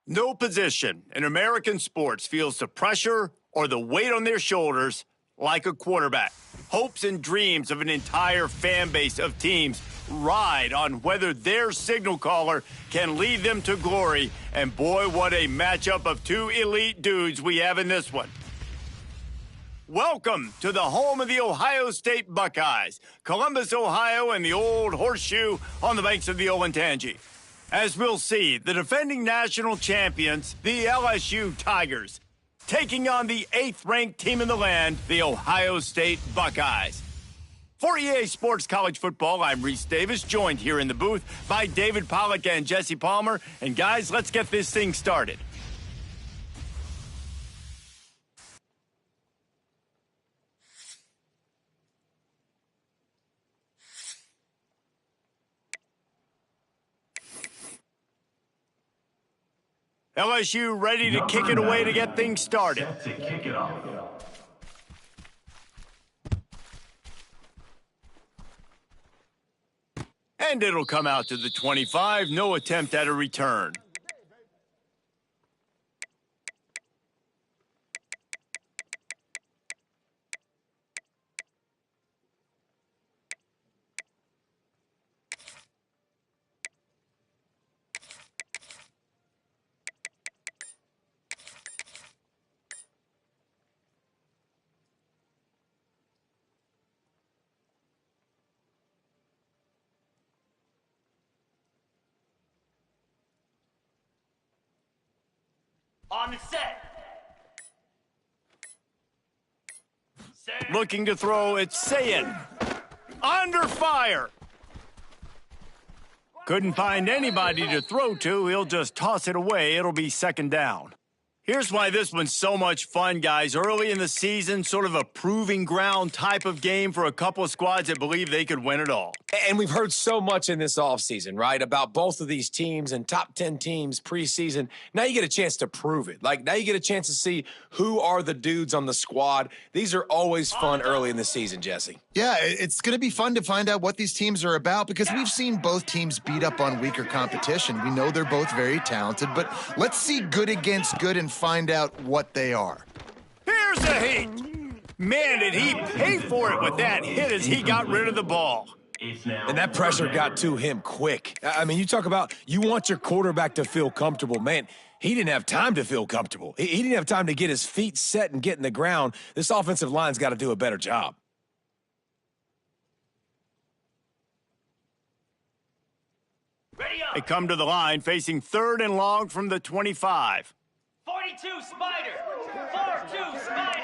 No position in American sports feels the pressure or the weight on their shoulders like a quarterback. Hopes and dreams of an entire fan base of teams ride on whether their signal caller can lead them to glory. And boy, what a matchup of two elite dudes we have in this one. Welcome to the home of the Ohio State Buckeyes, Columbus, Ohio, and the old horseshoe on the banks of the Olentangy. As we'll see, the defending national champions, the LSU Tigers, taking on the 8th-ranked team in the land, the Ohio State Buckeyes. For EA Sports College Football, I'm Reese Davis, joined here in the booth by David Pollack and Jesse Palmer. And guys, let's get this thing started. LSU ready to kick it away to get things started. Set to kick it off. And it'll come out to the 25. No attempt at a return. On the set. Looking to throw, it's Sayin. Under fire. Couldn't find anybody to throw to. He'll just toss it away. It'll be second down. Here's why this one's so much fun, guys. Early in the season, sort of a proving ground type of game for a couple of squads that believe they could win it all. And we've heard so much in this offseason, right, about both of these teams and top 10 teams preseason. Now you get a chance to prove it. Like, now you get a chance to see who are the dudes on the squad. These are always fun early in the season, Jesse. Yeah, it's going to be fun to find out what these teams are about because we've seen both teams beat up on weaker competition. We know they're both very talented, but let's see good against good and find out what they are. Here's a heat. Man, did he pay for it with that hit as he got rid of the ball. And that pressure got to him quick. I mean, you talk about you want your quarterback to feel comfortable. Man, he didn't have time to feel comfortable. He didn't have time to get his feet set and get in the ground. This offensive line's got to do a better job. They come to the line facing 3rd and long from the 25. 42 Spider. 4-2 Spider.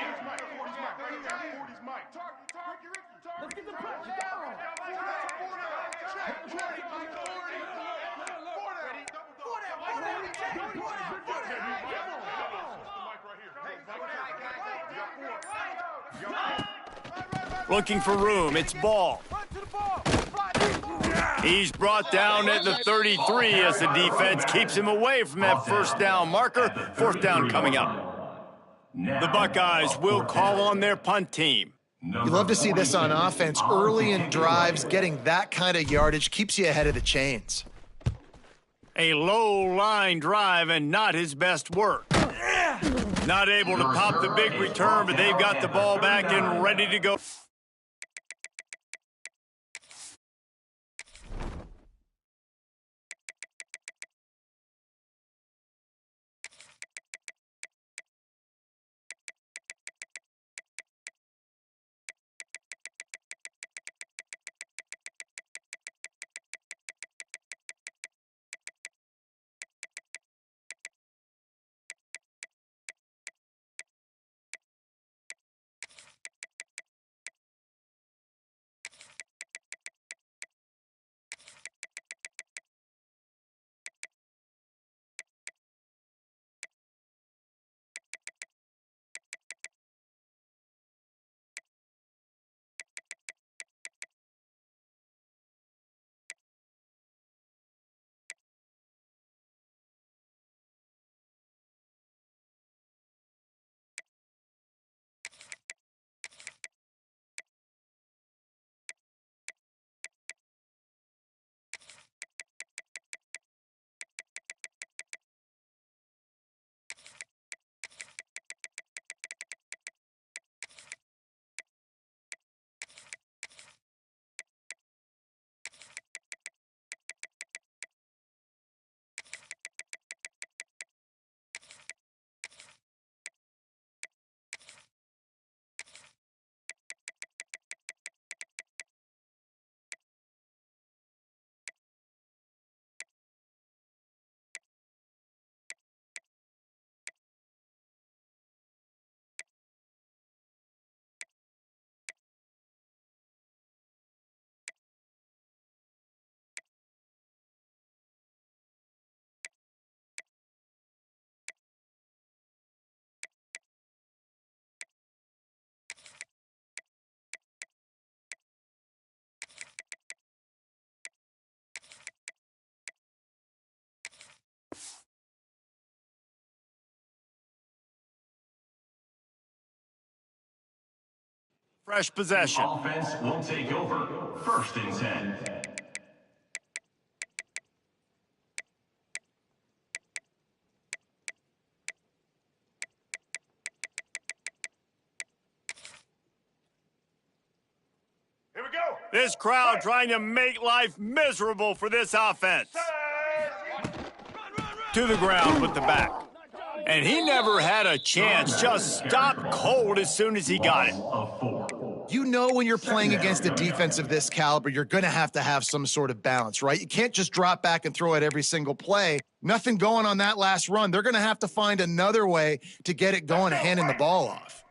Looking for room, it's Ball. He's brought down at the 33 as the defense keeps him away from that first down marker. 4th down coming up. The Buckeyes will call on their punt team. You love to see this on offense. Early in drives, getting that kind of yardage keeps you ahead of the chains. A low-line drive and not his best work. Not able to pop the big return, but they've got the ball back and ready to go. Fresh possession. Offense will take over. 1st and 10. Here we go. This crowd trying to make life miserable for this offense. To the ground with the back. And he never had a chance. Just stopped cold as soon as he got it. You know when you're playing against a defense of this caliber, you're going to have some sort of balance, right? You can't just drop back and throw it every single play. Nothing going on that last run. They're going to have to find another way to get it going and handing the ball off.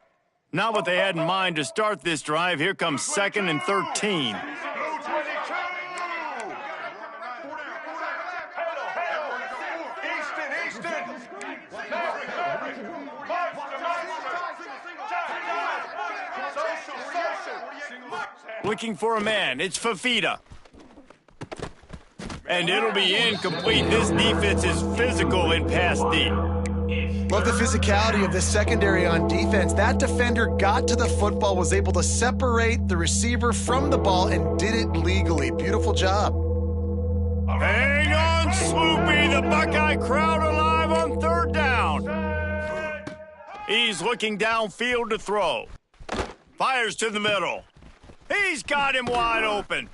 Not what they had in mind to start this drive. Here comes 2nd and 13. Looking for a man. It's Fafita. And it'll be incomplete. This defense is physical in pass deep. Love the physicality of this secondary on defense. That defender got to the football, was able to separate the receiver from the ball, and did it legally. Beautiful job. Hang on, Sloopy. The Buckeye crowd alive on 3rd down. He's looking downfield to throw. Fires to the middle. He's got him wide open.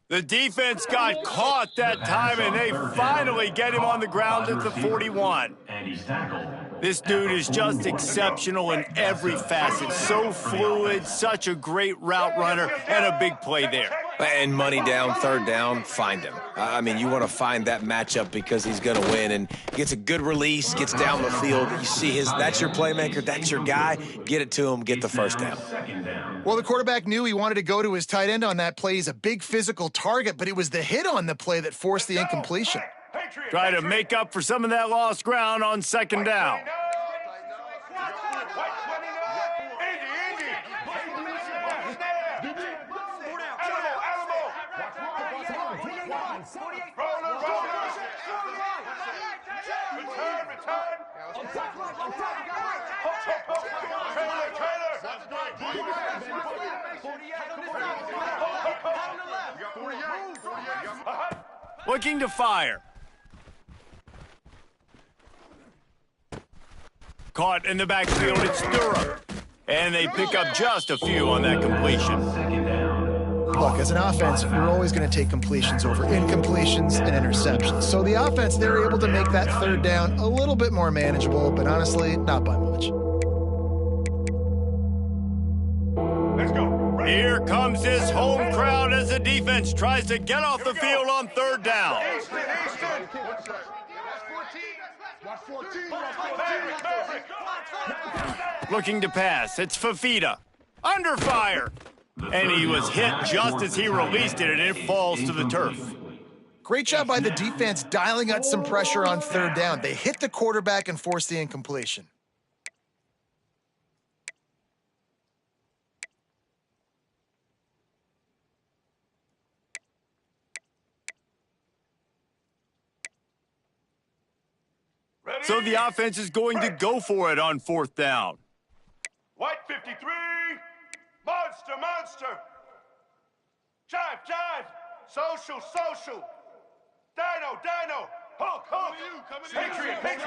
The defense got caught that time, and they finally get him on the ground at the 41. And he's tackled. This dude is just exceptional in every facet. So fluid, such a great route runner, and a big play there. And money down, 3rd down, find him. I mean, you want to find that matchup because he's going to win, and gets a good release, gets down the field. You see that's your playmaker, that's your guy. Get it to him, get the 1st down. Well, the quarterback knew he wanted to go to his tight end on that play. He's a big physical target, but it was the hit on the play that forced the incompletion. Try to make up for some of that lost ground on 2nd down. Looking to fire. Caught in the backfield, it's Durham. And they pick up just a few on that completion. Look, as an offense, we're always going to take completions over incompletions and interceptions. So the offense, they're able to make that 3rd down a little bit more manageable, but honestly, not by much. Let's go. Here comes this home crowd as the defense tries to get off the field on 3rd down. Looking to pass, it's Fafita. Under fire. And he was hit just as he released it, and it falls to the turf. Great job by the defense dialing out some pressure on 3rd down. They hit the quarterback and forced the incompletion. So the offense is going to go for it on 4th down. White 53, monster, jive, social, dino, Hulk, Patriot, Indy.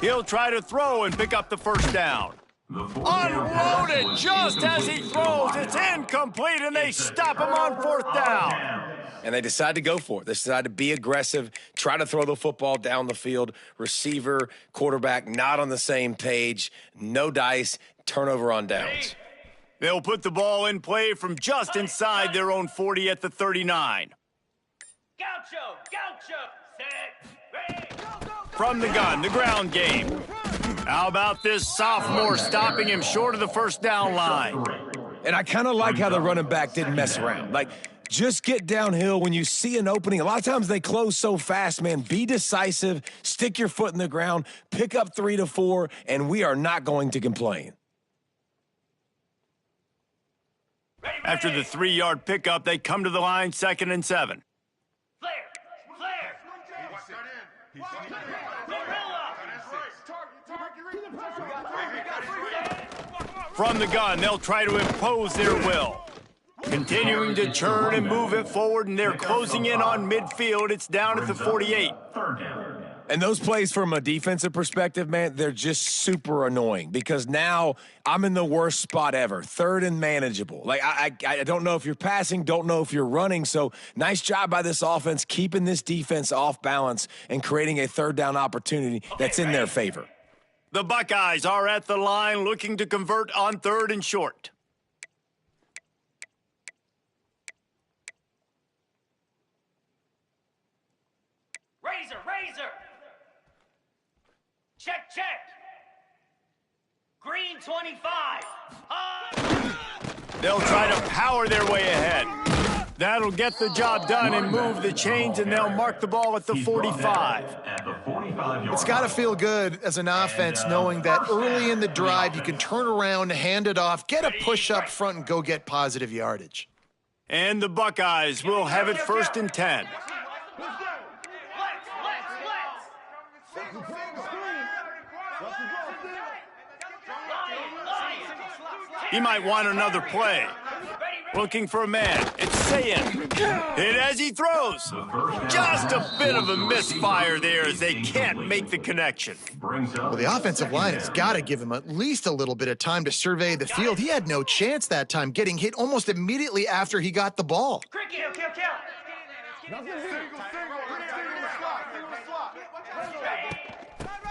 He'll try to throw and pick up the 1st down. Unloaded just as he throws. It's incomplete, and they stop him on 4th down. And they decide to go for it. They decide to be aggressive, try to throw the football down the field. Receiver, quarterback, not on the same page. No dice, turnover on downs. They'll put the ball in play from just inside their own 40 at the 39. Gaucho, set, ready, go. From the gun, the ground game. How about this sophomore stopping him short of the 1st down line? And I kind of like how the running back didn't mess around. Like, just get downhill when you see an opening. A lot of times they close so fast, man. Be decisive, stick your foot in the ground, pick up 3 to 4, and we are not going to complain. After the 3-yard pickup, they come to the line, 2nd and 7. Flare. Gorilla. From the gun, they'll try to impose their will. Continuing to churn and move it forward, and they're closing in on midfield. It's down at the 48. Third down. And those plays from a defensive perspective, man, they're just super annoying because now I'm in the worst spot ever, third and manageable. Like, I don't know if you're passing, don't know if you're running. So nice job by this offense keeping this defense off balance and creating a third down opportunity that's in their favor. The Buckeyes are at the line looking to convert on 3rd and short. Razor. Check. Green 25. They'll try to power their way ahead. That'll get the job done and move the chains, and they'll mark the ball at the 45. At the 45-yard It's got to feel good as an offense knowing that early in the drive you can turn around, hand it off, get a push up front, and go get positive yardage. And the Buckeyes will have it 1st and 10. He might want another play. Looking for a man. It's Sayin. Hit as he throws. Just a bit of a misfire there as they can't make the connection. Well, the offensive line has got to give him at least a little bit of time to survey the field. He had no chance that time, getting hit almost immediately after he got the ball.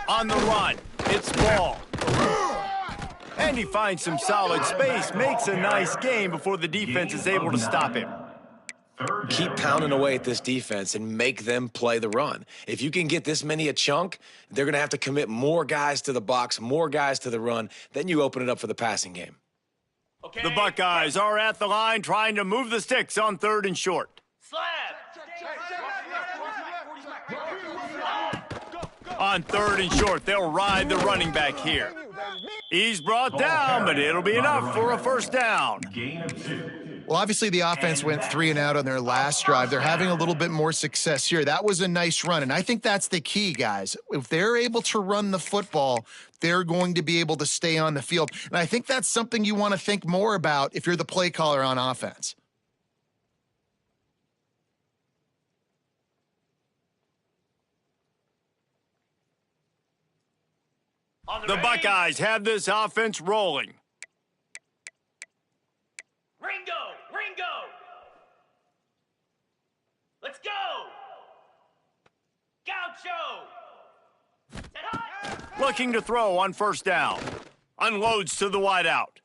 On the run, it's Ball. And he finds some solid space, makes a nice game before the defense is able to stop him. Keep pounding away at this defense and make them play the run. If you can get this many a chunk, they're going to have to commit more guys to the box, more guys to the run. Then you open it up for the passing game. The Buckeyes are at the line trying to move the sticks on 3rd and short. On 3rd and short, they'll ride the running back here. He's brought down, but it'll be enough for a 1st down. Well, obviously the offense went 3 and out on their last drive. They're having a little bit more success here. That was a nice run, and I think that's the key, guys. If they're able to run the football, they're going to be able to stay on the field. And I think that's something you want to think more about if you're the play caller on offense. The Buckeyes have this offense rolling. Ringo! Let's go! Gaucho! Looking to throw on 1st down. Unloads to the wideout.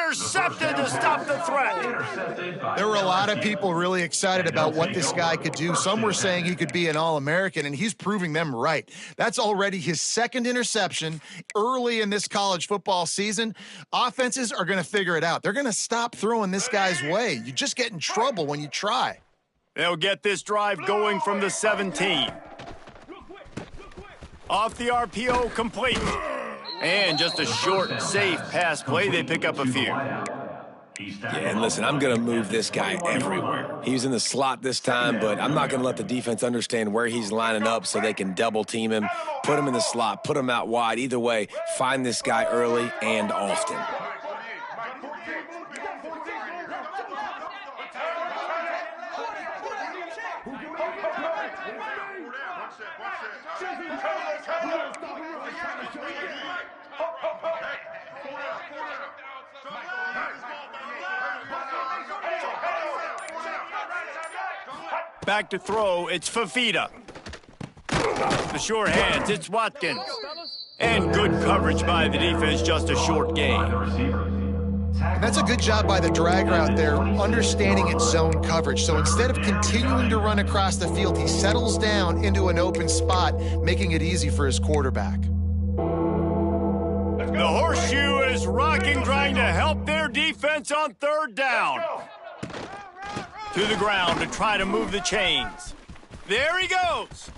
Intercepted to stop the threat. There were a lot of people really excited about what this guy could do. Some were saying he could be an All-American, and he's proving them right. That's already his 2nd interception early in this college football season. Offenses are going to figure it out. They're going to stop throwing this guy's way. You just get in trouble when you try. They'll get this drive going from the 17. Off the RPO, complete. And just a short, safe pass play. They pick up a few. Yeah, and listen, I'm going to move this guy everywhere. He's in the slot this time, but I'm not going to let the defense understand where he's lining up so they can double team him, put him in the slot, put him out wide. Either way, find this guy early and often. Back to throw, it's Fafita. The short hands, it's Watkins. And good coverage by the defense, just a short gain. And that's a good job by the dragger out there, understanding its zone coverage. So instead of continuing to run across the field, he settles down into an open spot, making it easy for his quarterback. The horseshoe is rocking, trying to help their defense on 3rd down. To the ground to try to move the chains. There he goes.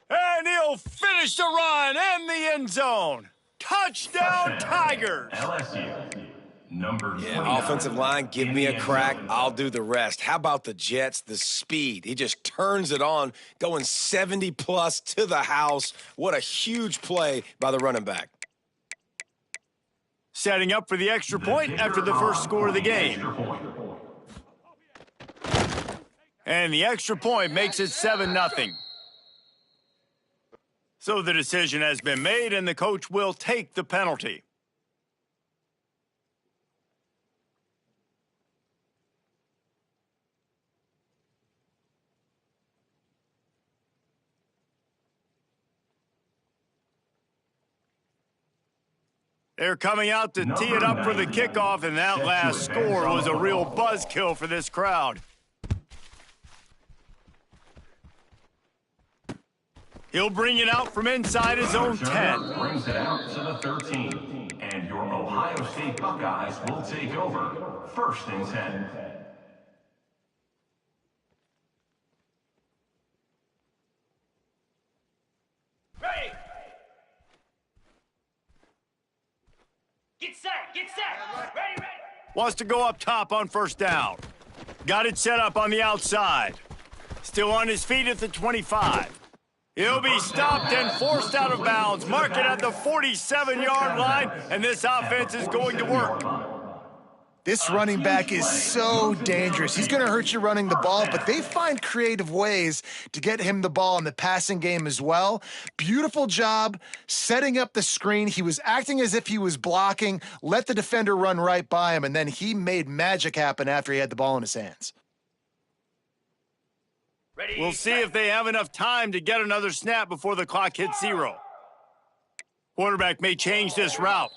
And he'll finish the run and the end zone. Touchdown, Tigers. LSU. Number 29. Yeah, offensive line, give me a crack. I'll do the rest. How about the Jets? The speed. He just turns it on, going 70-plus to the house. What a huge play by the running back. Setting up for the extra point after the first score of the game. And the extra point makes it 7-0. So the decision has been made, and the coach will take the penalty. They're coming out to tee it up for the kickoff, and that last score was a real buzzkill for this crowd. He'll bring it out from inside his own 10. Brings it out to the 13. And your Ohio State Buckeyes will take over. 1st and 10. Ready. Get set. Get set. Ready, ready. Wants to go up top on first down. Got it set up on the outside. Still on his feet at the 25. He'll be stopped and forced out of bounds. Mark it at the 47-yard line, and this offense is going to work. This running back is so dangerous. He's going to hurt you running the ball, but they find creative ways to get him the ball in the passing game as well. Beautiful job setting up the screen. He was acting as if he was blocking, let the defender run right by him, and then he made magic happen after he had the ball in his hands. Ready. We'll see if they have enough time to get another snap before the clock hits 0. Quarterback may change this route.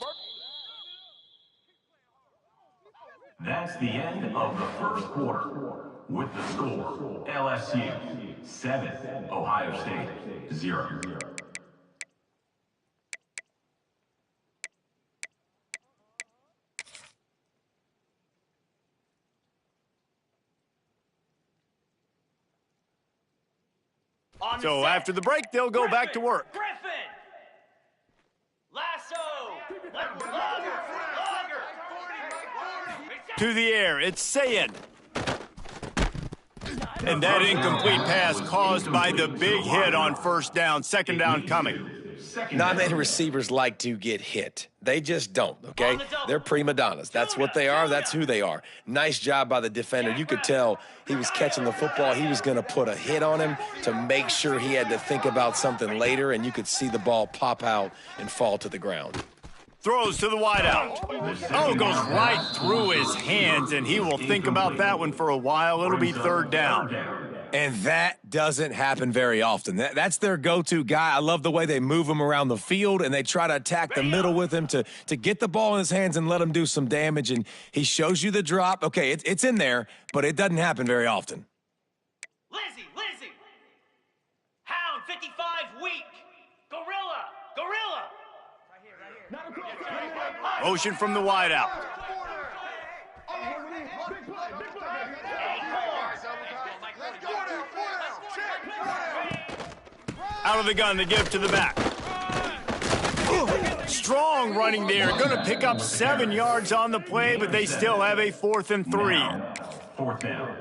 That's the end of the first quarter. With the score, LSU 7, Ohio State 0. So after the break, they'll go back to work. Griffin. Lasso. Lager. To the air, it's Sayin. And that incomplete pass caused by the big hit on first down. 2nd down coming. Not many receivers like to get hit. They just don't, okay? They're prima donnas. That's what they are. That's who they are. Nice job by the defender. You could tell he was catching the football. He was going to put a hit on him to make sure he had to think about something later, and you could see the ball pop out and fall to the ground. Throws to the wideout. Oh, goes right through his hands, and he will think about that one for a while. It'll be 3rd down. And that doesn't happen very often. That's their go-to guy. I love the way they move him around the field, and they try to attack the middle with him to get the ball in his hands and let him do some damage. And he shows you the drop. Okay, it's in there, but it doesn't happen very often. Lizzie. Hound 55 weak. Gorilla. Motion from the wideout. Out of the gun, the give to the back. Strong running there. Going to pick up 7 yards on the play, but they still have a 4th and 3. 4th down.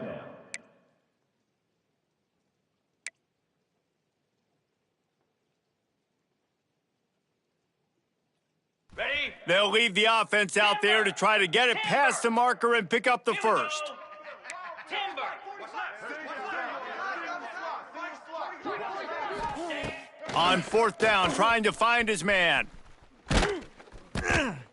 Ready. They'll leave the offense out there to try to get it past the marker and pick up the first. Timber. On 4th down, trying to find his man.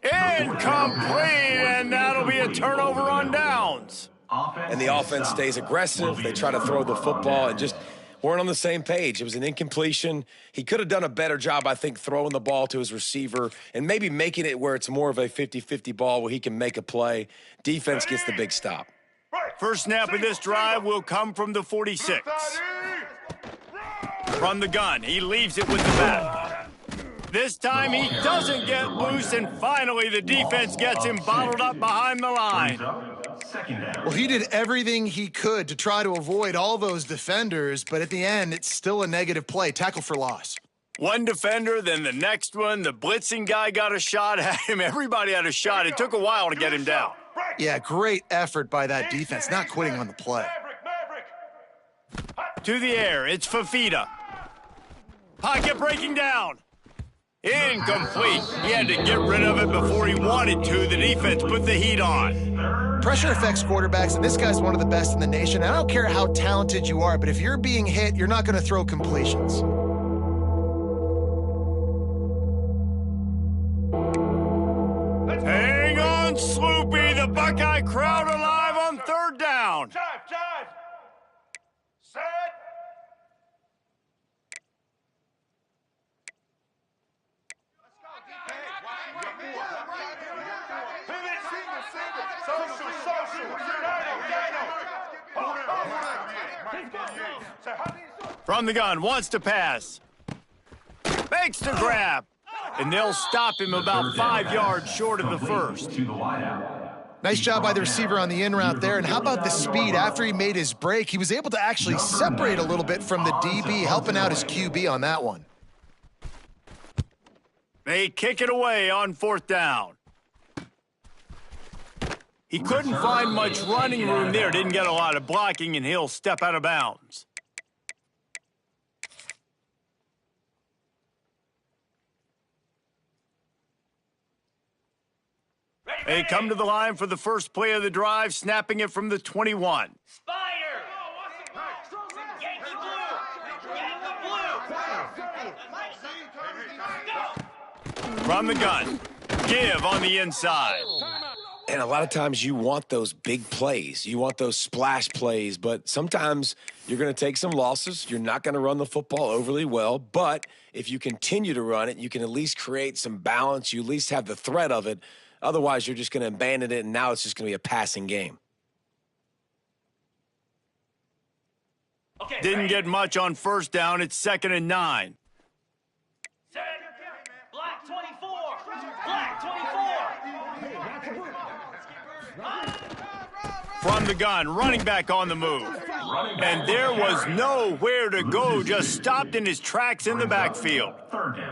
Incomplete, and that'll be a turnover on downs. And the offense stays aggressive. They try to throw the football and just weren't on the same page. It was an incompletion. He could have done a better job, I think, throwing the ball to his receiver and maybe making it where it's more of a 50-50 ball where he can make a play. Defense gets the big stop. First snap of this drive will come from the 46. From the gun, he leaves it with the back. This time he doesn't get loose, and finally the defense gets him bottled up behind the line. Well, he did everything he could to try to avoid all those defenders, but at the end, it's still a negative play. Tackle for loss. One defender, then the next one. The blitzing guy got a shot at him. Everybody had a shot. It took a while to get him down. Yeah, great effort by that defense, not quitting on the play. To the air, it's Fafita. Pocket breaking down. Incomplete. He had to get rid of it before he wanted to. The defense put the heat on. Pressure affects quarterbacks, and this guy's one of the best in the nation. I don't care how talented you are, but if you're being hit, you're not going to throw completions. Hang on, Sloopy. The Buckeye crowd alive on third down. Jive. Set. From the gun, wants to pass. Makes the grab. And they'll stop him about 5 yards short of the first. To the wideout. Nice job by the receiver on the in route there. And how about the speed? After he made his break, he was able to actually separate a little bit from the DB, helping out his QB on that one. They kick it away on fourth down. He couldn't find much running room there. Didn't get a lot of blocking, and he'll step out of bounds. They come to the line for the first play of the drive, snapping it from the 21. Spider! Yankee blue! From the gun. Give on the inside. And a lot of times you want those big plays. You want those splash plays, but sometimes you're going to take some losses. You're not going to run the football overly well, but if you continue to run it, you can at least create some balance. You at least have the threat of it. Otherwise, you're just going to abandon it, and now it's just going to be a passing game. Okay, Didn't get much on first down. It's 2nd and 9. Set. Black 24. Black 24. From the gun, running back on the move. And there was nowhere to go, just stopped in his tracks in the backfield. Third down.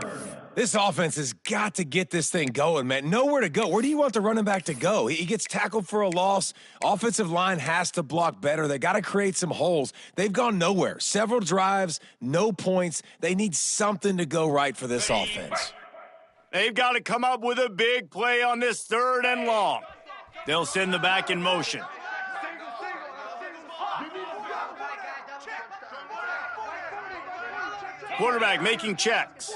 This offense has got to get this thing going, man. Nowhere to go. Where do you want the running back to go? He gets tackled for a loss. Offensive line has to block better. They got to create some holes. They've gone nowhere. Several drives, no points. They need something to go right for this offense. They've got to come up with a big play on this 3rd and long. They'll send the back in motion. Quarterback making checks.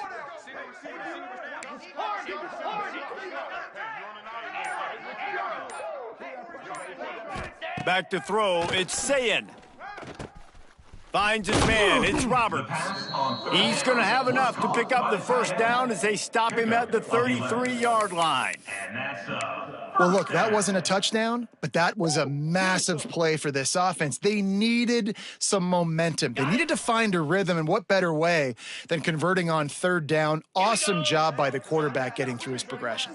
Back to throw, it's Sayin. Finds his man, it's Roberts. He's going to have enough to pick up the first down as they stop him at the 33-yard line. And that's Well, look, that wasn't a touchdown, but that was a massive play for this offense. They needed some momentum. They needed to find a rhythm, and what better way than converting on 3rd down? Awesome job by the quarterback getting through his progression.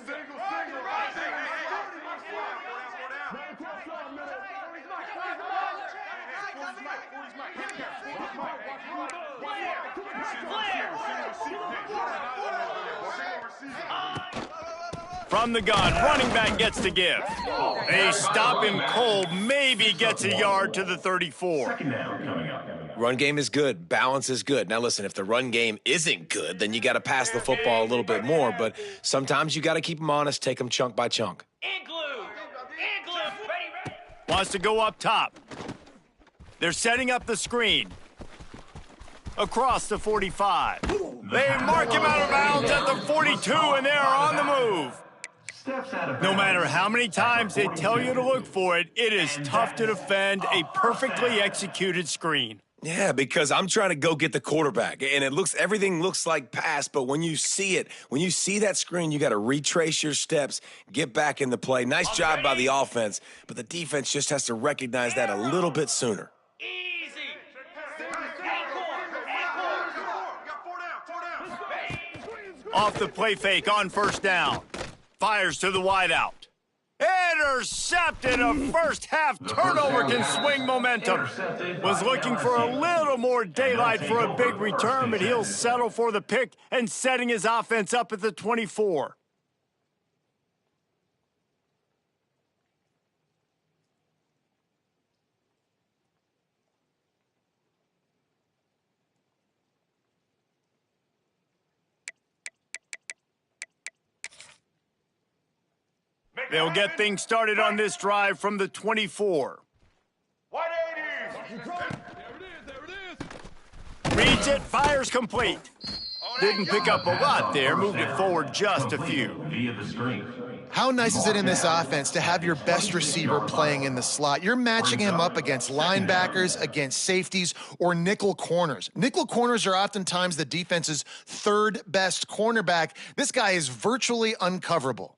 From the gun, running back gets to give. They stop him cold, maybe gets a yard to the 34. second down coming up. Run game is good. Balance is good. Now, listen, if the run game isn't good, then you got to pass the football a little bit more. But sometimes you got to keep them honest, take them chunk by chunk. Igloo! Igloo! Ready! Wants to go up top. They're setting up the screen. Across the 45. They mark him out of bounds at the 42, and they're on the move. No matter how many times they tell you to look for it, it is tough to defend a perfectly executed screen. Yeah, because I'm trying to go get the quarterback, and everything looks like pass, but when you see it, when you see that screen, you got to retrace your steps, get back in the play. Nice job by the offense, but the defense just has to recognize that a little bit sooner. Easy! Off the play fake on first down. Fires to the wideout. Intercepted. A first half turnover can swing momentum. Was looking for a little more daylight for a big return, but he'll settle for the pick and setting his offense up at the 24. They'll get things started on this drive from the 24. 180. Reads it, fires complete. Didn't pick up a lot there, moved it forward just a few. Via the screen. How nice is it in this offense to have your best receiver playing in the slot? You're matching him up against linebackers, against safeties, or nickel corners. Nickel corners are oftentimes the defense's third best cornerback. This guy is virtually uncoverable.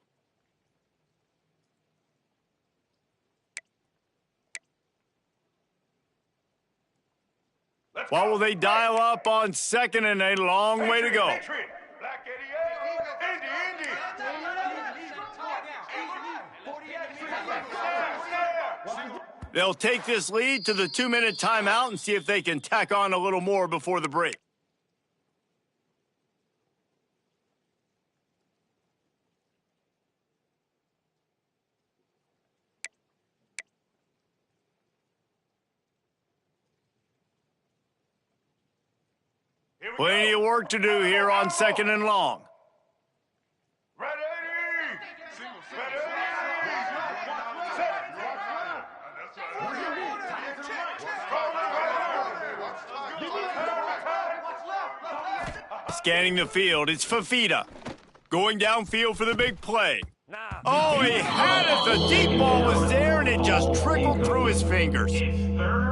What will they dial up on second and a long way to go? Black 88. Indy. They'll take this lead to the 2-minute timeout and see if they can tack on a little more before the break. Plenty of work to do here on second and long. Red 80. Scanning the field, it's Fafita. Going downfield for the big play. Oh, he had it. The deep ball was there, and it just trickled through his fingers.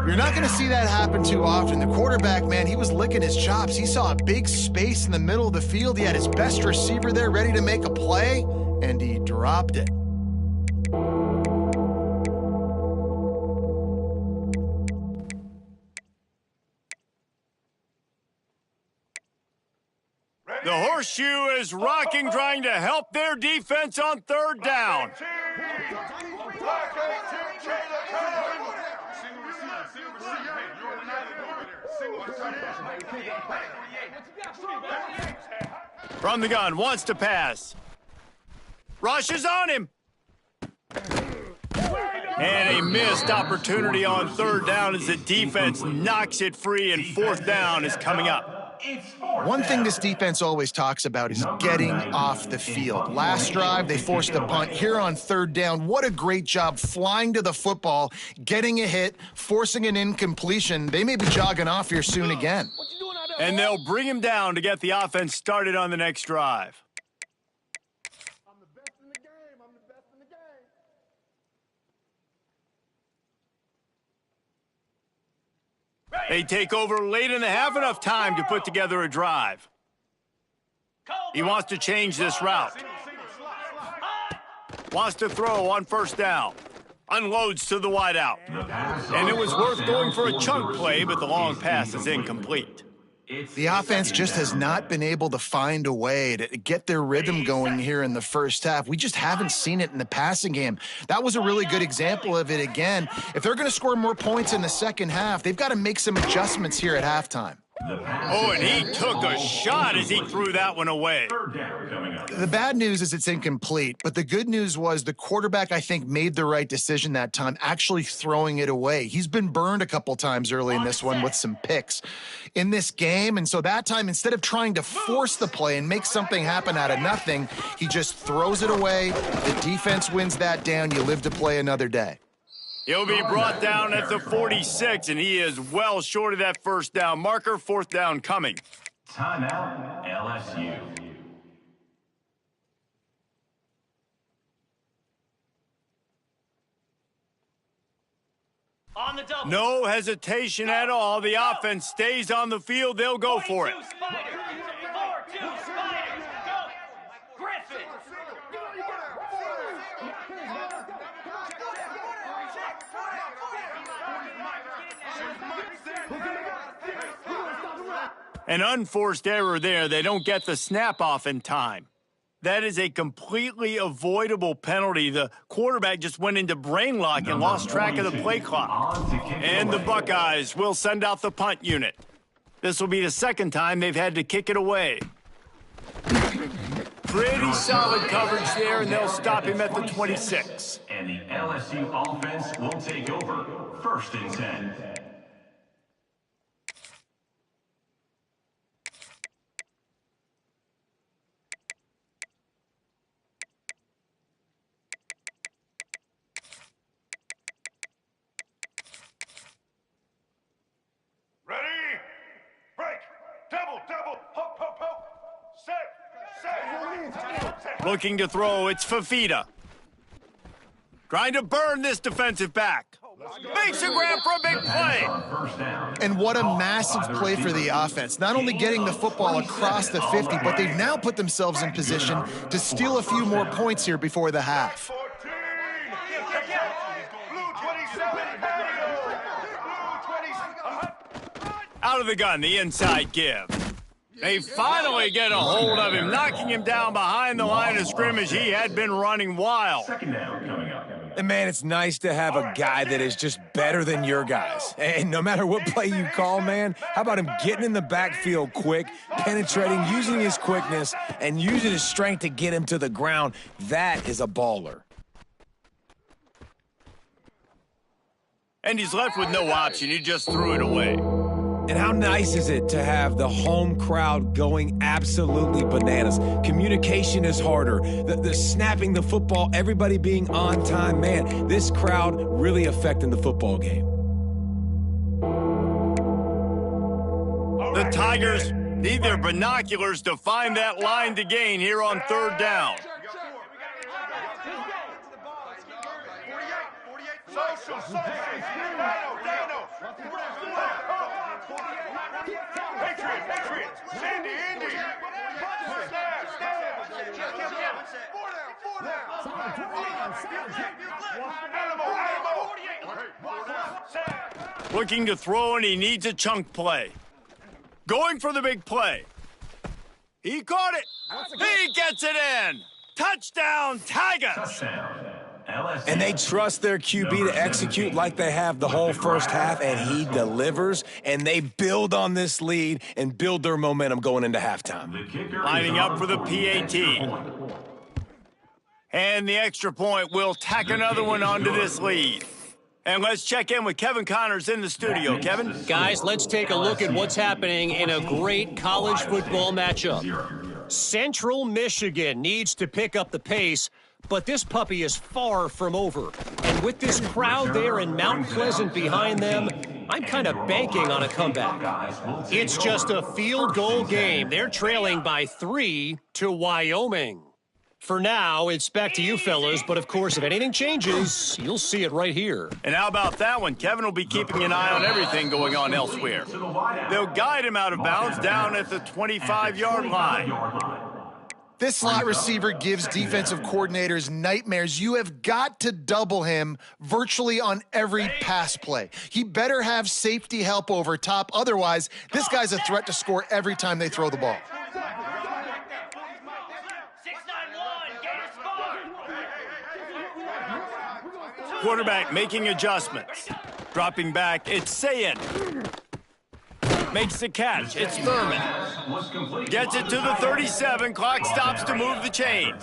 You're not going to see that happen too often. The quarterback, man, he was licking his chops. He saw a big space in the middle of the field. He had his best receiver there ready to make a play, and he dropped it. The horseshoe is rocking, trying to help their defense on third down. Black 18, trailer From the gun, wants to pass. Rushes on him. And a missed opportunity on third down as the defense knocks it free, and fourth down is coming up. One thing this defense always talks about is getting off the field. Last drive, they forced a punt. Here on third down, what a great job flying to the football, getting a hit, forcing an incompletion. They may be jogging off here soon again. And they'll bring him down to get the offense started on the next drive. I'm the best in the game. I'm the best in the game. They take over late in the half, enough time to put together a drive. He wants to change this route. Wants to throw on first down. Unloads to the wideout. And it was worth going for a chunk play, but the long pass is incomplete. The offense just has not been able to find a way to get their rhythm going here in the first half. We just haven't seen it in the passing game. That was a really good example of it again. If they're going to score more points in the second half, they've got to make some adjustments here at halftime. Oh, and he took a shot as he threw that one away. The bad news is it's incomplete, but the good news was the quarterback, I think, made the right decision that time, actually throwing it away. He's been burned a couple times early in this one with some picks in this game, and so that time, instead of trying to force the play and make something happen out of nothing, he just throws it away. The defense wins that down. You live to play another day. He'll be brought down at the 46, and he is well short of that first down marker. Fourth down coming. Timeout, LSU. On the double. No hesitation at all. The offense stays on the field. They'll go for it. 42 Spiders. 4-2 Spiders. Go. Griffin. An unforced error there. They don't get the snap off in time. That is a completely avoidable penalty. The quarterback just went into brain lock and lost track of the play clock. And the Buckeyes will send out the punt unit. This will be the second time they've had to kick it away. Pretty solid coverage there, and they'll stop him at the 26. And the LSU offense will take over. 1st and 10. Ready? Break. Double. Hook. Set. Looking to throw, it's Fafita. Trying to burn this defensive back. Makes a grab for a big play. And what a massive play for the offense. Not only getting the football across the 50, but they've now put themselves in position to steal a few more points here before the half. 14. Blue 27. Blue 27. Out of the gun, the inside give. They finally get a hold of him, knocking him down behind the line of scrimmage. He had been running wild. 2nd down coming up. And, man, it's nice to have a guy that is just better than your guys. And no matter what play you call, man, how about him getting in the backfield quick, penetrating, using his quickness, and using his strength to get him to the ground? That is a baller. And he's left with no option. He just threw it away. And how nice is it to have the home crowd going absolutely bananas? Communication is harder. The snapping the football, everybody being on time. Man, this crowd really affecting the football game. The Tigers need their binoculars to find that line to gain here on 3rd down. Social. Patriots. Sandy, Indy. Looking to throw, and he needs a chunk play. Going for the big play. He caught it. He gets it in. Touchdown, Tigers. Touchdown. LSU. And they trust their QB to execute like they have the whole first half, and he delivers, and they build on this lead and build their momentum going into halftime. The kicker Lining is up for the on PAT. extra point. And the extra point will tack another one onto this lead. And let's check in with Kevin Connors in the studio. Kevin? Guys, let's take a look at what's happening in a great college football matchup. Central Michigan needs to pick up the pace, but this puppy is far from over. And with this crowd there in Mount Pleasant behind them, I'm kind of banking on a comeback. It's just a field goal game. They're trailing by 3 to Wyoming. For now, it's back to you fellas, but of course, if anything changes, you'll see it right here. And how about that one? Kevin will be keeping an eye on everything going on elsewhere. They'll guide him out of bounds down at the 25-yard line. This slot receiver gives defensive coordinators nightmares. You have got to double him virtually on every pass play. He better have safety help over top. Otherwise, this guy's a threat to score every time they throw the ball. 691, Gators far. Quarterback making adjustments. Dropping back, it's Sayin. Makes the catch, it's Thurman. Gets it to the 37, clock stops to move the chains.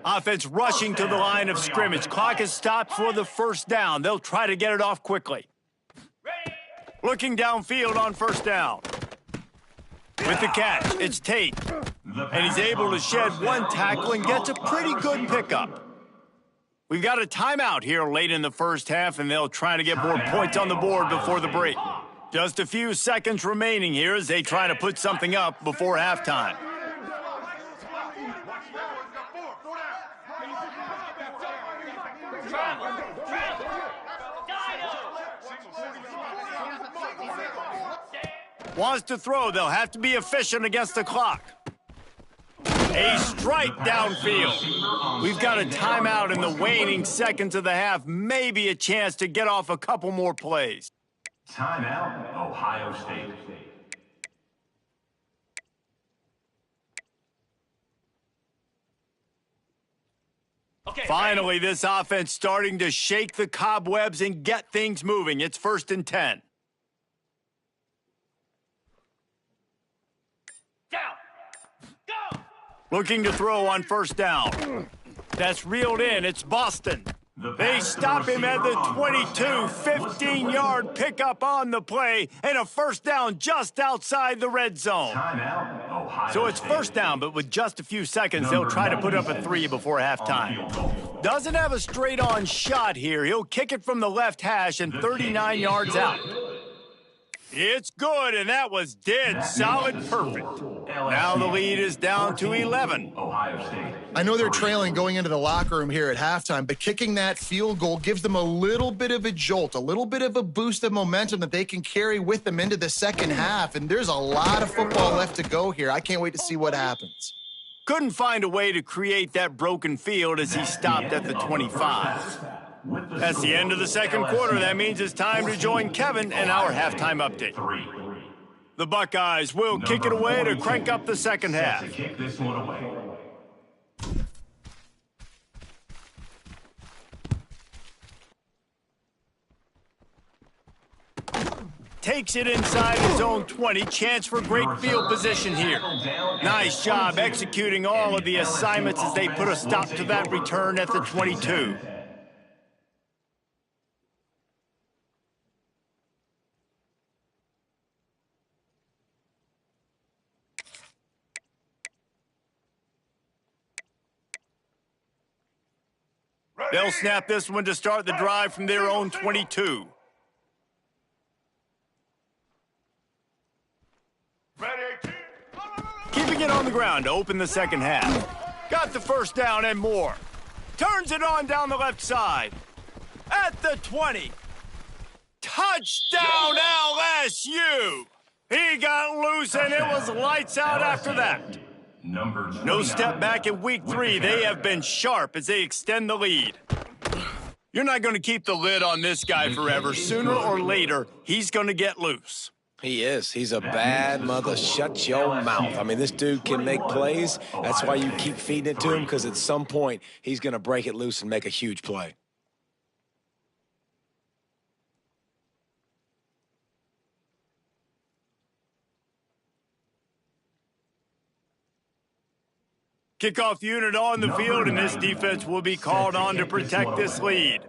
Offense rushing to the line of scrimmage. Clock is stopped for the first down. They'll try to get it off quickly. Looking downfield on first down. With the catch, it's Tate. And he's able to shed one tackle and gets a pretty good pickup. We've got a timeout here late in the first half, and they'll try to get more points on the board before the break. Just a few seconds remaining here as they try to put something up before halftime. Wants to throw, they'll have to be efficient against the clock. A strike downfield. We've got a timeout in the waning seconds of the half. Maybe a chance to get off a couple more plays. Timeout, Ohio State. Okay, Finally, this offense starting to shake the cobwebs and get things moving. It's 1st and 10. Down. Go. Looking to throw on 1st down. That's reeled in. It's Boston. They stop him at the 22, 15-yard pickup on the play, and a 1st down just outside the red zone. So it's 1st down, but with just a few seconds, they'll try to put up a 3 before halftime. Doesn't have a straight-on shot here. He'll kick it from the left hash and 39 yards out. It's good, and that was dead solid perfect. Now the lead is down to 11. I know they're trailing going into the locker room here at halftime, but kicking that field goal gives them a little bit of a jolt, a little bit of a boost of momentum that they can carry with them into the second half, and there's a lot of football left to go here. I can't wait to see what happens. Couldn't find a way to create that broken field as he stopped at the 25. That's the end of the second quarter. That means it's time to join Kevin and our halftime update. The Buckeyes will kick it away to crank up the second half. Takes it inside his own 20. Chance for great field position here. Nice job executing all of the assignments as they put a stop to that return at the 22. They'll snap this one to start the drive from their own 22. Keeping it on the ground to open the second half. Got the 1st down and more. Turns it on down the left side. At the 20. Touchdown LSU! He got loose and it was lights out after that. No step back in week 3. They have been sharp as they extend the lead. You're not going to keep the lid on this guy forever. Sooner or later, he's going to get loose. He is. He's a bad mother. Shut your mouth. I mean, this dude can make plays. That's why you keep feeding it to him, because at some point, he's going to break it loose and make a huge play. Kickoff unit on the field, and this defense will be called on to protect this lead.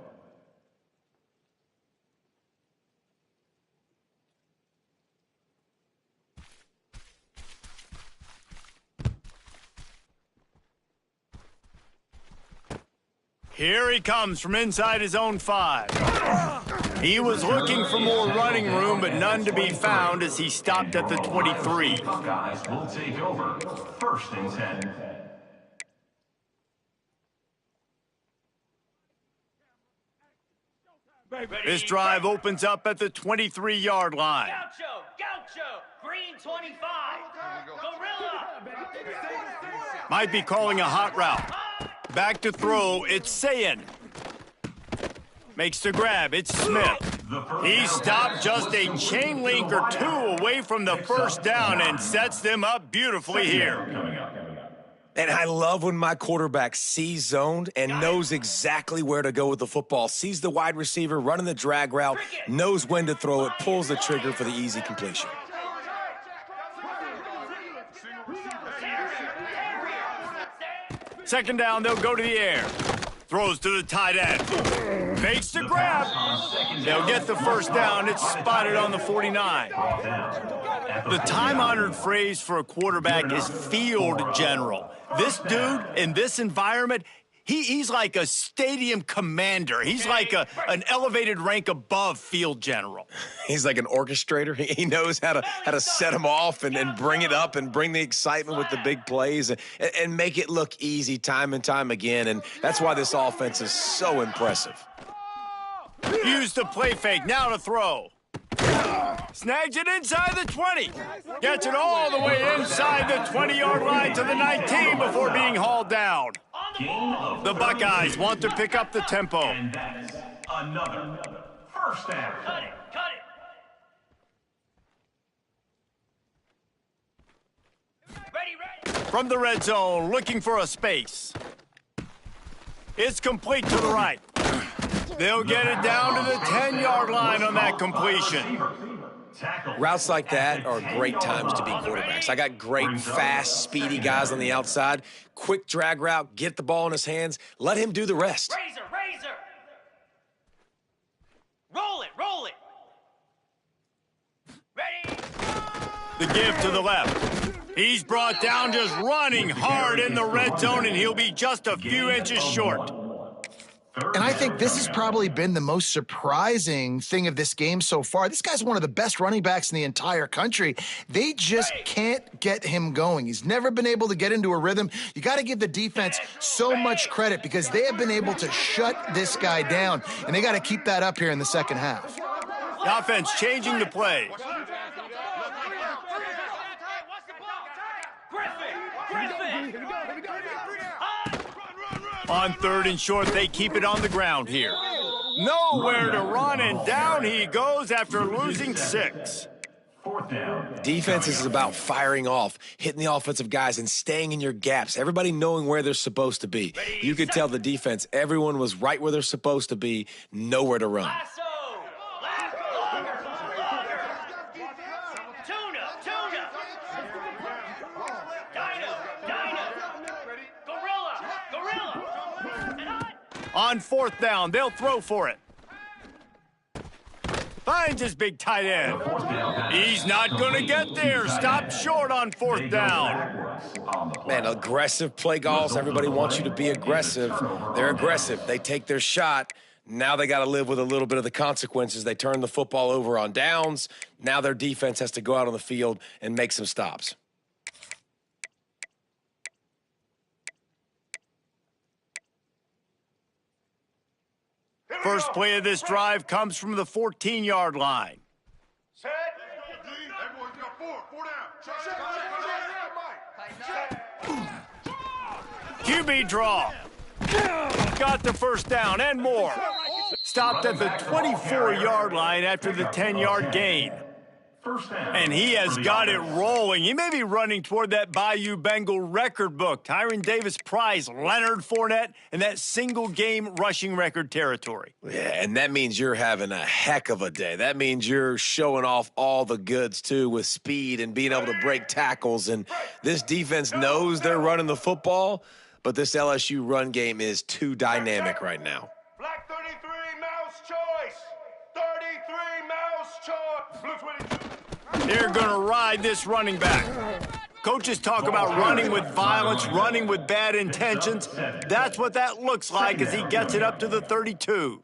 Here he comes from inside his own 5. He was looking for more running room, but none to be found as he stopped at the 23. Buckeyes will take over 1st and 10. This drive opens up at the 23-yard line. Gaucho, green 25. Gorilla. Might be calling a hot route. Back to throw, it's Sayin. Makes the grab, it's Smith. He stopped just a chain link or 2 away from the 1st down and sets them up beautifully here. And I love when my quarterback sees zoned and knows exactly where to go with the football. Sees the wide receiver running the drag route, knows when to throw it, pulls the trigger for the easy completion. Second down, they'll go to the air. Throws to the tight end. Makes the grab. They'll get the 1st down. It's spotted on the 49. The time-honored phrase for a quarterback is field general. This dude in this environment, he's like a stadium commander. He's like an elevated rank above field general. He's like an orchestrator. He knows how to set them off and bring it up and bring the excitement with the big plays and make it look easy time and time again. And that's why this offense is so impressive. Use the play fake, now to throw. Snags it inside the 20. Gets it all the way inside the 20-yard line to the 19 before being hauled down. The Buckeyes want to pick up the tempo. And that's another 1st down. Cut it. Ready. From the red zone, looking for a space. It's complete to the right. They'll get it down to the 10-yard line on that completion. Routes like that are great times to be quarterbacks. I got great, fast, speedy guys on the outside. Quick drag route, get the ball in his hands, let him do the rest. Razor, razor. Roll it, roll it. Ready? The give to the left. He's brought down just running hard in the red zone, and he'll be just a few inches short. And I think this has probably been the most surprising thing of this game so far. This guy's one of the best running backs in the entire country. They just can't get him going. He's never been able to get into a rhythm. You got to give the defense so much credit because they have been able to shut this guy down, and they got to keep that up here in the second half. The offense changing the play. On 3rd and short, they keep it on the ground here. Nowhere to run, and down he goes after losing 6. Defense is about firing off, hitting the offensive guys, and staying in your gaps. Everybody knowing where they're supposed to be. You could tell the defense, everyone was right where they're supposed to be, nowhere to run. On 4th down, they'll throw for it. Finds his big tight end. He's not going to get there. Stop short on 4th down. Man, aggressive play calls. Everybody wants you to be aggressive. They're aggressive. They take their shot. Now they got to live with a little bit of the consequences. They turn the football over on downs. Now their defense has to go out on the field and make some stops. First play of this drive comes from the 14-yard line. Set. Everyone's got 4 down. QB draw. Got the first down and more. Stopped at the 24-yard line after the 10-yard gain. And he has got it rolling. He may be running toward that Bayou Bengal record book. Tyron Davis Price, Leonard Fournette, and that single-game rushing record territory. Yeah, and that means you're having a heck of a day. That means you're showing off all the goods, too, with speed and being able to break tackles. And this defense knows they're running the football, but this LSU run game is too dynamic right now. Black 33, mouse choice. 33, mouse choice. Blue 22. They're going to ride this running back. Coaches talk about running with violence, running with bad intentions. That's what that looks like as he gets it up to the 32.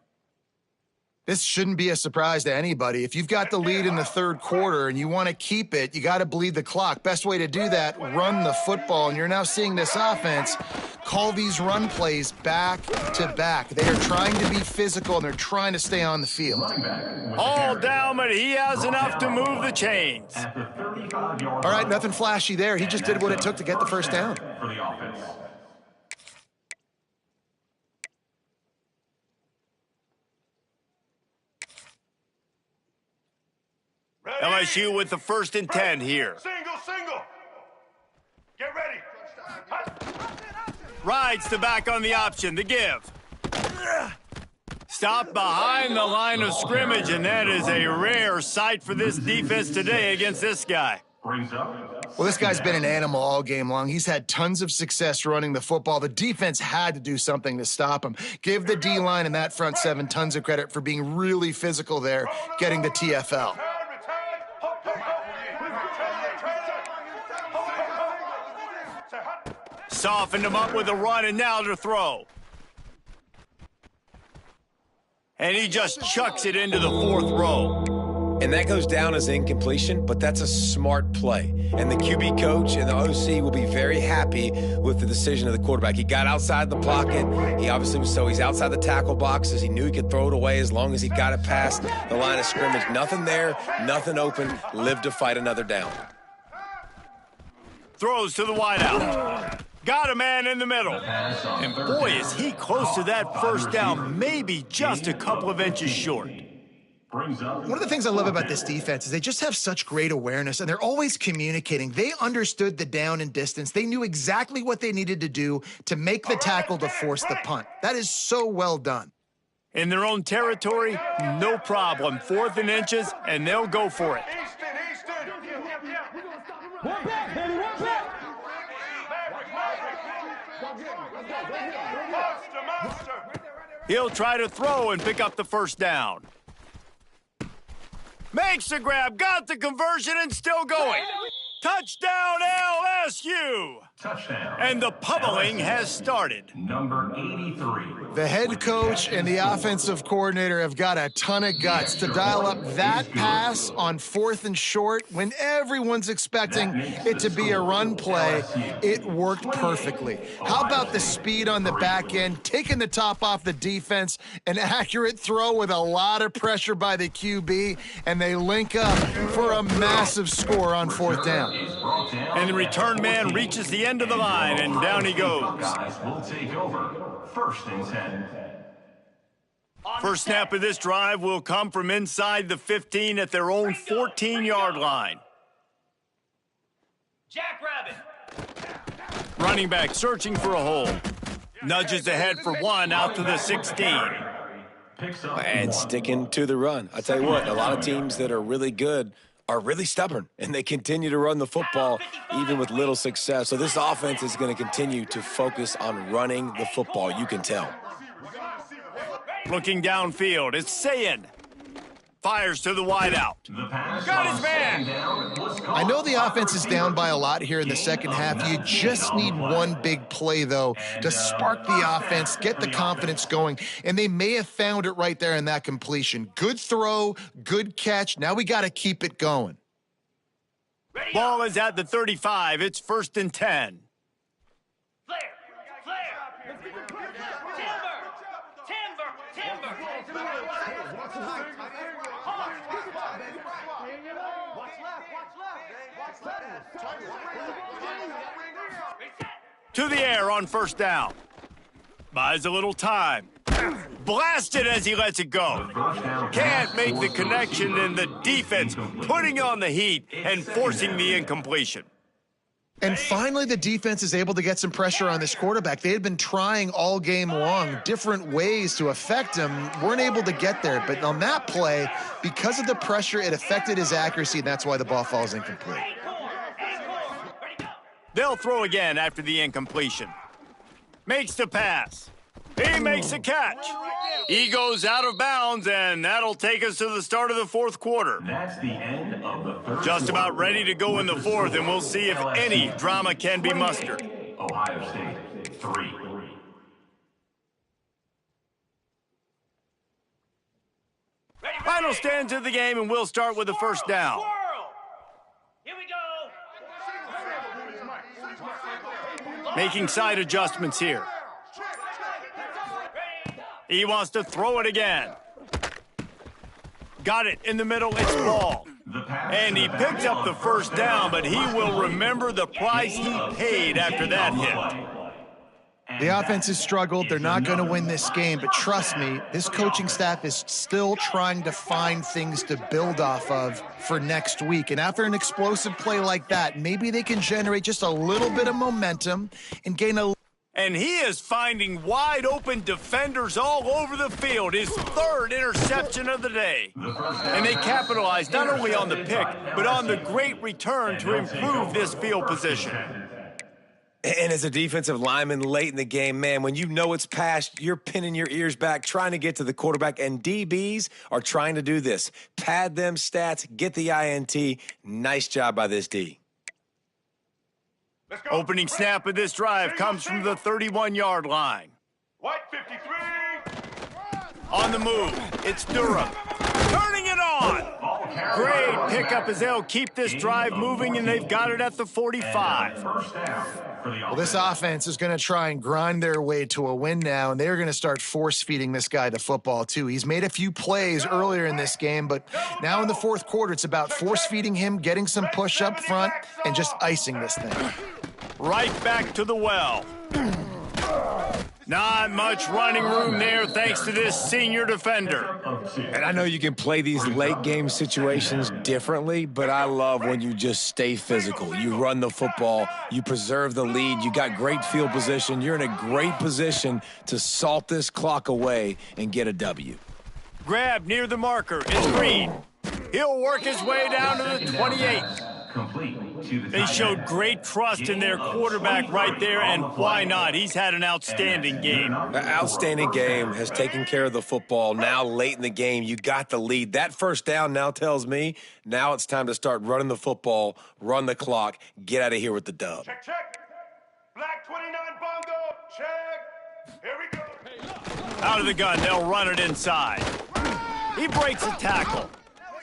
This shouldn't be a surprise to anybody. If you've got the lead in the 3rd quarter and you want to keep it, you got to bleed the clock. Best way to do that, run the football. And you're now seeing this offense call these run plays back to back. They are trying to be physical, and they're trying to stay on the field. All down, but he has enough to move the chains. All right, nothing flashy there. He just did what it took to get the first down. LSU with the 1st and 10 here. Single. Get ready. Rides the back on the option, the give. Stop behind the line of scrimmage, and that is a rare sight for this defense today against this guy. Well, this guy's been an animal all game long. He's had tons of success running the football. The defense had to do something to stop him. Give the D-line and that front 7 tons of credit for being really physical there, getting the TFL. Softened him up with a run, and now to throw. And he just chucks it into the 4th row. And that goes down as incompletion, but that's a smart play. And the QB coach and the OC will be very happy with the decision of the quarterback. He got outside the pocket. He obviously he's outside the tackle boxes. He knew he could throw it away as long as he got it past the line of scrimmage. Nothing there, nothing open. Live to fight another down. Throws to the wideout. Got a man in the middle. And boy, is he close to that first down, maybe just a couple of inches short. Brings up One of the things I love about this defense is they just have such great awareness, and they're always communicating. They understood the down and distance. They knew exactly what they needed to do to make the tackle to force the punt. That is so well done. In their own territory, no problem. 4th and inches, and they'll go for it. Easton! One back, baby, one back. Monster! He'll try to throw and pick up the first down. Makes the grab, got the conversion, and still going. Touchdown, LSU! touchdown. And the pummeling has started. Number 83. The head coach and the offensive coordinator have got a ton of guts to dial up that pass on 4th and short when everyone's expecting it to be a run play. It worked perfectly. How about the speed on the back end, taking the top off the defense, an accurate throw with a lot of pressure by the QB, and they link up for a massive score on 4th down. And the return man reaches the end of the line, and down he goes. Guys will take over. 1st and 10. First snap of this drive will come from inside the 15 at their own 14-yard line. Jackrabbit. Running back searching for a hole. Nudges ahead for 1 out to the 16. Picks up And 1. sticking to the run. I tell you what, a lot of teams that are really good are really stubborn, and they continue to run the football even with little success. So this offense is going to continue to focus on running the football. You can tell. Looking downfield, it's Sayin. Fires to the wideout. The pass Got his on man. 2nd down was caught. I know the offense is down by a lot here in the second half. You just need one big play, though, to spark the offense, get the confidence going, and they may have found it right there in that completion. Good throw, good catch. Now we got to keep it going. Ball is at the 35. It's 1st and 10. Flare. Flare. Timber. To the air on 1st down. Buys a little time. Blasted as he lets it go. Can't make the connection, and the defense putting on the heat and forcing the incompletion. And finally, the defense is able to get some pressure on this quarterback. They had been trying all game long different ways to affect him, weren't able to get there. But on that play, because of the pressure, it affected his accuracy, and that's why the ball falls incomplete. They'll throw again after the incompletion. Makes the pass. He makes a catch. He goes out of bounds, and that'll take us to the start of the 4th quarter. That's the end of the 3rd Just quarter. about ready to go in the 4th, and we'll see if any drama can be mustered. Ohio State 3. Final stanza of the game, and we'll start with the first down. Swirl. Here we go. Making side adjustments here. He wants to throw it again. Got it in the middle, it's ball. The pass And he picks up the first down, but he will remember the price he paid after that hit. The offense has struggled. They're not going to win this game, but trust me, this coaching staff is still trying to find things to build off of for next week. And after an explosive play like that, maybe they can generate just a little bit of momentum and gain a... And he is finding wide open defenders all over the field. His 3rd interception of the day. And they capitalized not only on the pick, but on the great return to improve this field position. And as a defensive lineman late in the game, man, when you know it's past, you're pinning your ears back, trying to get to the quarterback, and DBs are trying to do this. Pad them stats, get the INT. Nice job by this D. Opening snap of this drive comes from the 31-yard line. White 53. On the move, it's Durham. Turning it on. Great pickup as they'll keep this drive moving, and they've got it at the 45. First down for the Well, this offense is going to try and grind their way to a win now, and they're going to start force-feeding this guy the football, too. He's made a few plays earlier in this game, but now in the 4th quarter, it's about force-feeding him, getting some push up front, and just icing this thing. Right back to the well. Not much running room there thanks to this senior defender. And I know you can play these late game situations differently, but I love when you just stay physical. You run the football, you preserve the lead, you got great field position. You're in a great position to salt this clock away and get a W. Grab near the marker. It's Green. He'll work his way down to the 28. They showed great trust in their quarterback right there, and why not? He's had an outstanding game. The outstanding game has taken care of the football. Now, late in the game, you got the lead. That first down now tells me now it's time to start running the football, run the clock, get out of here with the dub. Check, check. Black 29 bongo. Check. Here we go. Out of the gun, they'll run it inside. He breaks a tackle.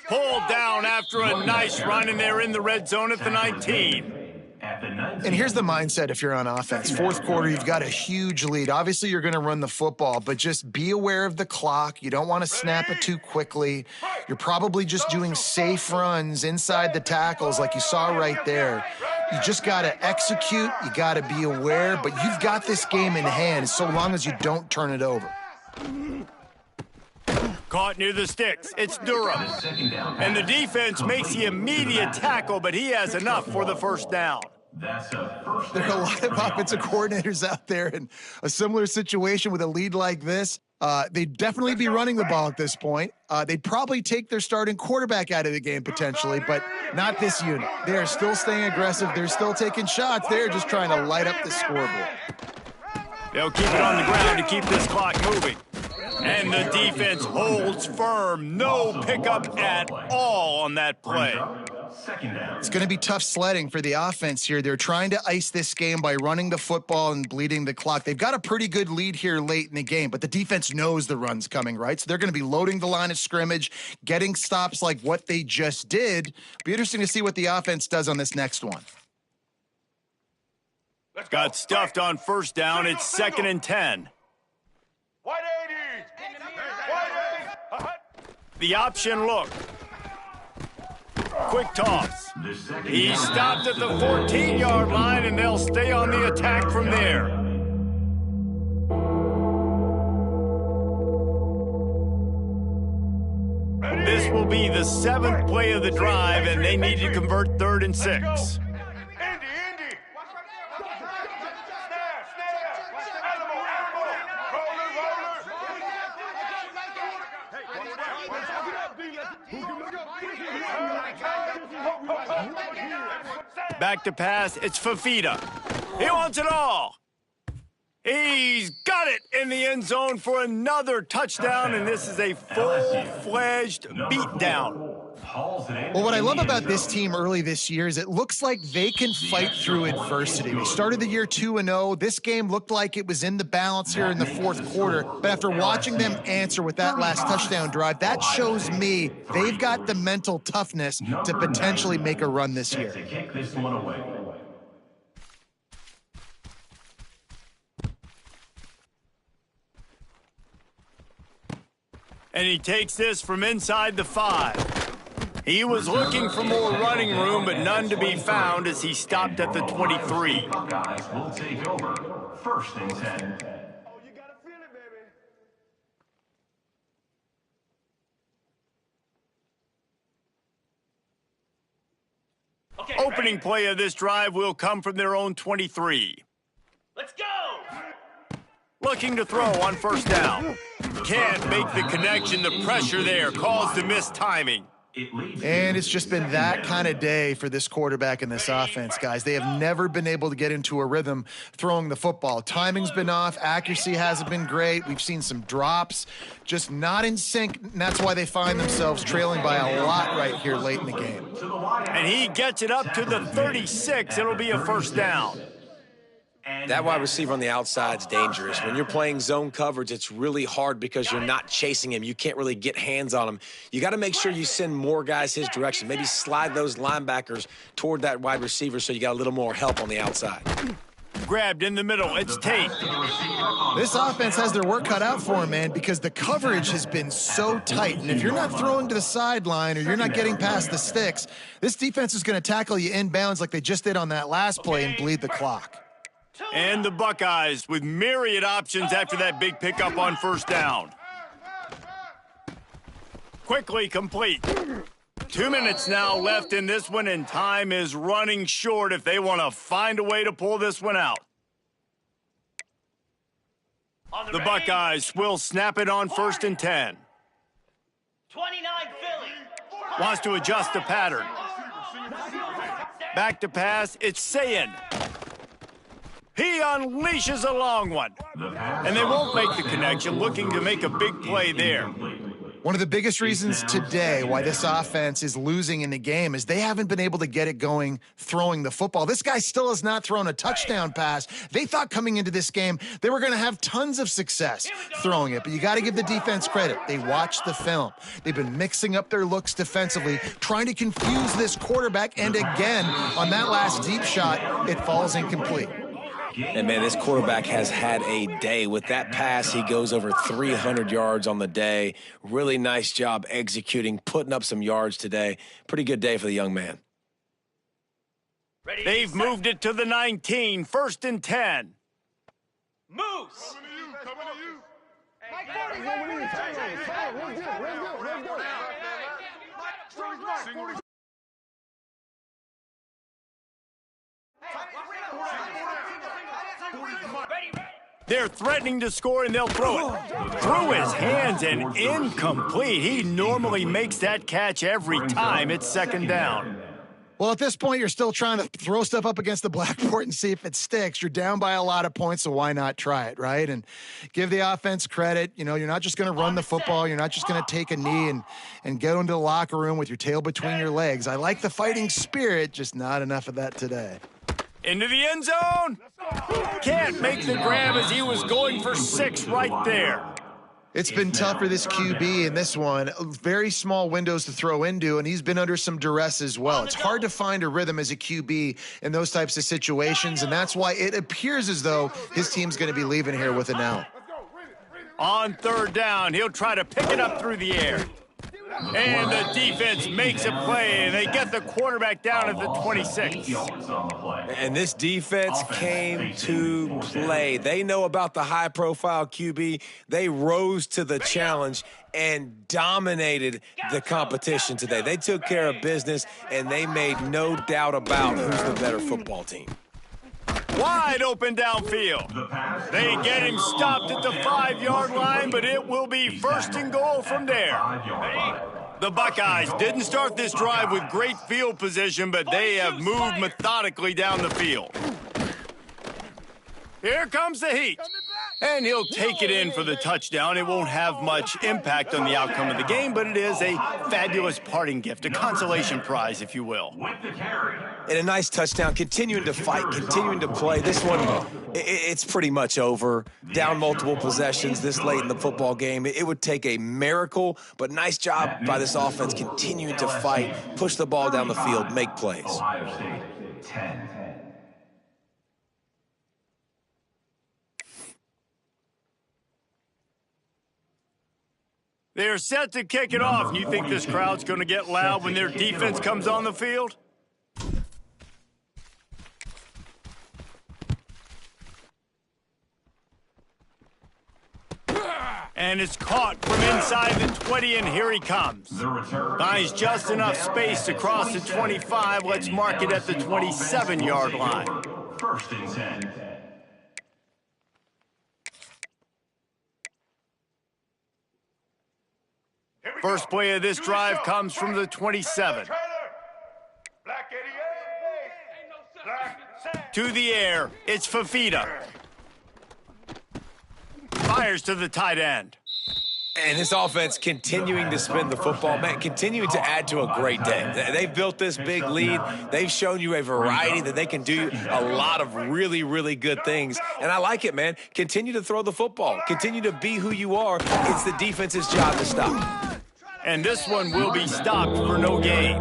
Pulled down after a nice run, and they're in the red zone at the 19. And here's the mindset if you're on offense. Fourth quarter, you've got a huge lead. Obviously, you're going to run the football, but just be aware of the clock. You don't want to snap it too quickly. You're probably just doing safe runs inside the tackles like you saw right there. You just got to execute. You got to be aware, but you've got this game in hand so long as you don't turn it over. Caught near the sticks. It's Durham. And the defense makes the immediate tackle, but he has enough for the first down. There are a lot of offensive coordinators out there in a similar situation with a lead like this. They'd definitely be running the ball at this point. They'd probably take their starting quarterback out of the game potentially, but not this unit. They are still staying aggressive. They're still taking shots. They're just trying to light up the scoreboard. They'll keep it on the ground to keep this clock moving. And the defense holds firm. No pickup at all on that play. It's going to be tough sledding for the offense here. They're trying to ice this game by running the football and bleeding the clock. They've got a pretty good lead here late in the game, but the defense knows the run's coming, right? So they're going to be loading the line of scrimmage, getting stops like what they just did. Be interesting to see what the offense does on this next one. Got stuffed on first down. It's 2nd and 10. White 80. White 80. The option look. Quick toss. He stopped at the 14-yard line, and they'll stay on the attack from there. This will be the 7th play of the drive, and they need to convert 3rd and 6. Indy. Snap. Animal. Roller. Back to pass. It's Fafita. He wants it all. He's got it in the end zone for another touchdown, and this is a full-fledged beatdown. Well, what I love about this team early this year is it looks like they can fight through adversity. They started the year 2-0. This game looked like it was in the balance here in the fourth quarter. But after watching them answer with that last touchdown drive, that shows me they've got the mental toughness to potentially make a run this year. And he takes this from inside the 5. He was looking for more running room, but none to be found as he stopped at the 23. Buckeyes will take over 1st and 10. Oh, you gotta feel it, baby. Okay, Opening ready? play of this drive will come from their own 23. Let's go! Looking to throw on first down. Can't make the connection. The pressure there caused the missed timing. And it's just been that kind of day for this quarterback and this offense, guys. They have never been able to get into a rhythm throwing the football. Timing's been off. Accuracy hasn't been great. We've seen some drops, just not in sync, and that's why they find themselves trailing by a lot right here late in the game. And he gets it up to the 36. It'll be a first down. That wide receiver on the outside is dangerous. When you're playing zone coverage, it's really hard because you're not chasing him. You can't really get hands on him. You got to make sure you send more guys his direction. Maybe slide those linebackers toward that wide receiver so you got a little more help on the outside. Grabbed in the middle. It's Tate. This offense has their work cut out for them, man, because the coverage has been so tight. And if you're not throwing to the sideline or you're not getting past the sticks, this defense is going to tackle you inbounds like they just did on that last play and bleed the clock. And the Buckeyes with myriad options after that big pickup on first down. Quickly complete. 2 minutes now left in this one, and time is running short if they want to find a way to pull this one out. The Buckeyes will snap it on 1st and 10. 29 Philly. Wants to adjust the pattern. Back to pass, it's Sayin. He unleashes a long one. And they won't make the connection, looking to make a big play there. One of the biggest reasons today why this offense is losing in the game is they haven't been able to get it going throwing the football. This guy still has not thrown a touchdown pass. They thought coming into this game they were going to have tons of success throwing it, but you got to give the defense credit. They watched the film. They've been mixing up their looks defensively, trying to confuse this quarterback, and again, on that last deep shot, it falls incomplete. And, man, this quarterback has had a day. With that pass, he goes over 300 yards on the day. Really nice job executing, putting up some yards today. Pretty good day for the young man. They've moved it to the 19, 1st and 10. Moose. They're threatening to score, and they'll throw it. Through his hands and incomplete. He normally makes that catch every time. It's 2nd down. Well, at this point, you're still trying to throw stuff up against the blackboard and see if it sticks. You're down by a lot of points, so why not try it, right? And give the offense credit. You know, you're not just going to run the football. You're not just going to take a knee and go into the locker room with your tail between your legs. I like the fighting spirit, just not enough of that today. Into the end zone. Can't make the grab as he was going for 6 right there. It's been tough for this QB in this one. Very small windows to throw into, and he's been under some duress as well. It's hard to find a rhythm as a QB in those types of situations, and that's why it appears as though his team's going to be leaving here with an L. On 3rd down, he'll try to pick it up through the air. And the defense makes a play, and they get the quarterback down at the 26. And this defense came to play. They know about the high-profile QB. They rose to the challenge and dominated the competition today. They took care of business, and they made no doubt about who's the better football team. Wide open downfield. They get him stopped at the 5-yard line, but it will be 1st and goal from there. The Buckeyes didn't start this drive with great field position, but they have moved methodically down the field. Here comes the heat. And he'll take it in for the touchdown. It won't have much impact on the outcome of the game, but it is a fabulous parting gift, a consolation prize, if you will. And a nice touchdown, continuing to fight, continuing to play. This one, it's pretty much over. Down multiple possessions this late in the football game. It would take a miracle, but nice job by this offense continuing to fight, push the ball down the field, make plays. Ohio State, 10. They're set to kick it off. You think this crowd's going to get loud when their defense comes on the field? And it's caught from inside the 20, and here he comes. Finds just enough space to cross the 25. Let's mark it at the 27-yard line. 1st and 10. First play of this drive comes from the 27. To the air, it's Fafita. Fires to the tight end. And this offense continuing to spin the football, man, continuing to add to a great day. They've built this big lead. They've shown you a variety that they can do a lot of really, really good things. And I like it, man. Continue to throw the football. Continue to be who you are. It's the defense's job to stop. And this one will be stopped for no gain.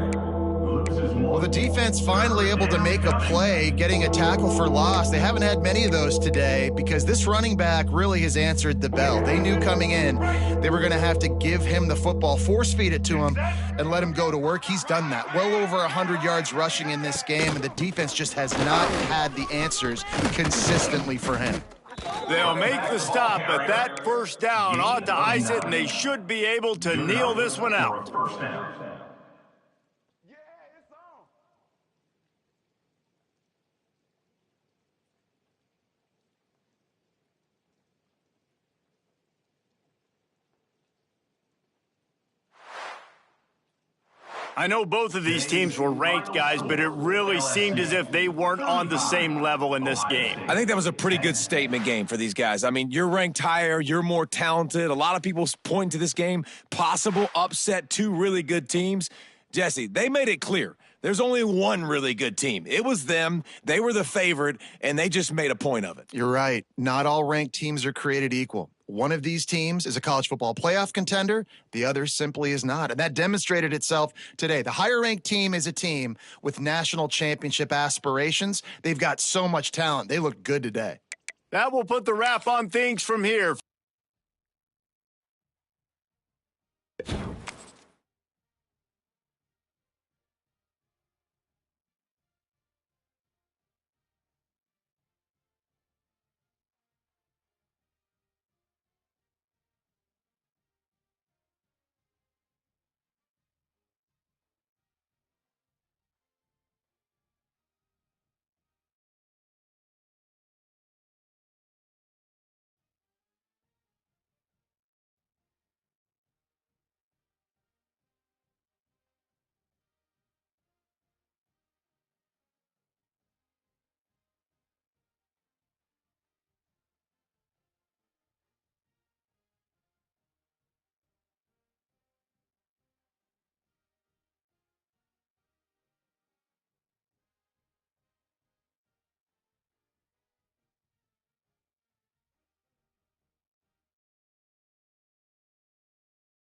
Well, the defense finally able to make a play, getting a tackle for loss. They haven't had many of those today because this running back really has answered the bell. They knew coming in they were going to have to give him the football, force feed it to him, and let him go to work. He's done that. Well over 100 yards rushing in this game, and the defense just has not had the answers consistently for him. They'll make the stop, but that first down ought to ice it, and they should be able to kneel this one out. First down. I know both of these teams were ranked, guys, but it really seemed as if they weren't on the same level in this game. I think that was a pretty good statement game for these guys. I mean, you're ranked higher, you're more talented. A lot of people point to this game, possible upset, two really good teams. Jesse, they made it clear. There's only one really good team. It was them. They were the favorite, and they just made a point of it. You're right. Not all ranked teams are created equal. One of these teams is a college football playoff contender. The other simply is not. And that demonstrated itself today. The higher ranked team is a team with national championship aspirations. They've got so much talent. They look good today. That will put the wrap on things from here.